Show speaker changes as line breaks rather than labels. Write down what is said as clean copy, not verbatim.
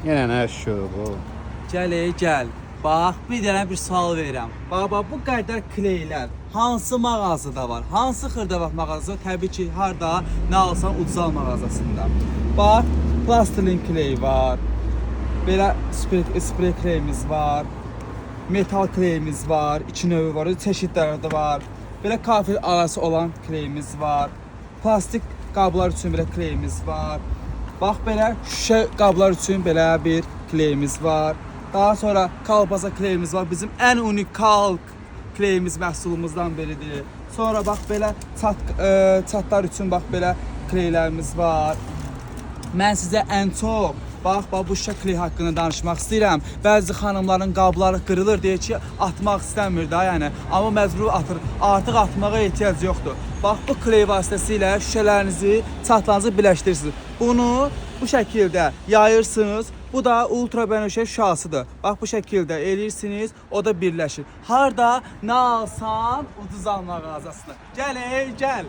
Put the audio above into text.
Yenə nə şov bu?
Gəl, gəl. Bax, bir dənə bir sual verirəm. Bax, bu qədər kleylər hansı mağazada var? Hansı xırdavat mağazası? Təbii ki, harda? Nə alsan ucuzal mağazasında. Bax, plastilin kleyi var. Belə sprey kleyimiz var. Metal kleyimiz var. 2 növü var. Çeşidləri də var. Belə kafir arası olan kleyimiz var. Plastik qablar üçün belə kleyimiz var. Bax, belə şüşə qablar üçün belə bir kleyimiz var. Daha sonra kalbaza kleyimiz var. Bizim ən unikal kleyimiz məhsulumuzdan biridir. Sonra bax, belə çatlar üçün bax, belə kleylərimiz var. Mən sizə ən çox bax bu şüşə kley haqqında danışmaq istəyirəm. Bəzi xanımların qabları qırılır deyə ki, atmaq istəmir da, yəni. Amma məcbur atır. Artıq atmağa ehtiyac yoxdur. Bax, bu kley vasitəsilə şüşələrinizi, çatlarınızı birləşdirirsiniz. Bunu bu şəkildə yayırsınız. Bu da ultra bənövşə şüşəsidir. Bax, bu şəkildə eləyirsiniz, o da birləşir. Harda nə alsan ucuzal mağazasında. Gəl, gəl.